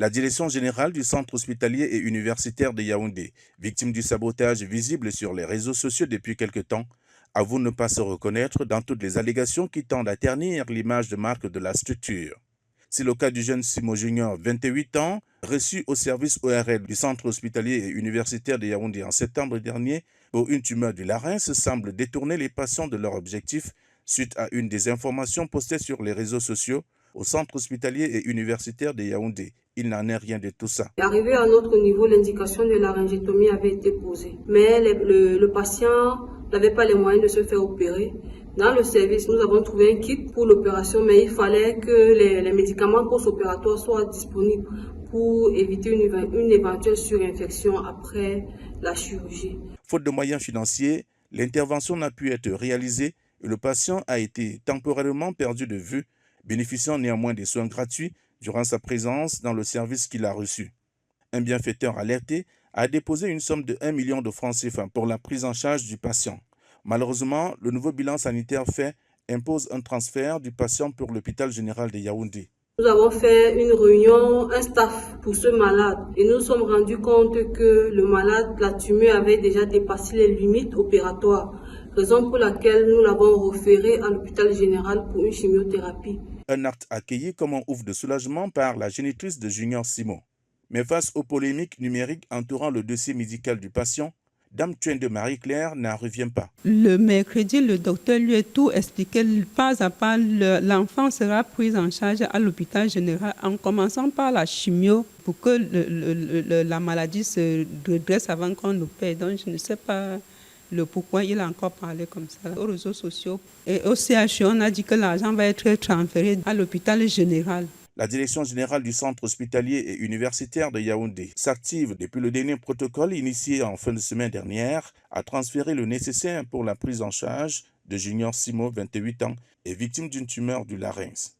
La direction générale du centre hospitalier et universitaire de Yaoundé, victime du sabotage visible sur les réseaux sociaux depuis quelque temps, avoue ne pas se reconnaître dans toutes les allégations qui tendent à ternir l'image de marque de la structure. C'est le cas du jeune Simo Junior, 28 ans, reçu au service ORL du centre hospitalier et universitaire de Yaoundé en septembre dernier pour une tumeur du larynx, semble détourner les patients de leur objectif suite à une des informations postées sur les réseaux sociaux au centre hospitalier et universitaire de Yaoundé. Il n'en est rien de tout ça. Arrivé à notre niveau, l'indication de laryngectomie avait été posée, mais le patient n'avait pas les moyens de se faire opérer. Dans le service, nous avons trouvé un kit pour l'opération, mais il fallait que les médicaments post-opératoires soient disponibles pour éviter une éventuelle surinfection après la chirurgie. Faute de moyens financiers, l'intervention n'a pu être réalisée et le patient a été temporairement perdu de vue, bénéficiant néanmoins des soins gratuits durant sa présence dans le service qu'il a reçu. Un bienfaiteur alerté a déposé une somme de 1 million de francs CFA pour la prise en charge du patient. Malheureusement, le nouveau bilan sanitaire fait impose un transfert du patient pour l'hôpital général de Yaoundé. Nous avons fait une réunion, un staff pour ce malade et nous nous sommes rendus compte que le malade, la tumeur avait déjà dépassé les limites opératoires, raison pour laquelle nous l'avons référé à l'hôpital général pour une chimiothérapie. Un acte accueilli comme un ouf de soulagement par la génitrice de Junior Simo. Mais face aux polémiques numériques entourant le dossier médical du patient, Dame Tuen de Marie-Claire n'en revient pas. Le mercredi, le docteur lui a tout expliqué. Pas à pas, l'enfant sera pris en charge à l'hôpital général en commençant par la chimio pour que la maladie se redresse avant qu'on l'opère. Donc, je ne sais pas le pourquoi il a encore parlé comme ça aux réseaux sociaux. Et au CHU, on a dit que l'argent va être transféré à l'hôpital général. La direction générale du centre hospitalier et universitaire de Yaoundé s'active depuis le dernier protocole initié en fin de semaine dernière à transférer le nécessaire pour la prise en charge de Junior Simo, 28 ans, et victime d'une tumeur du larynx.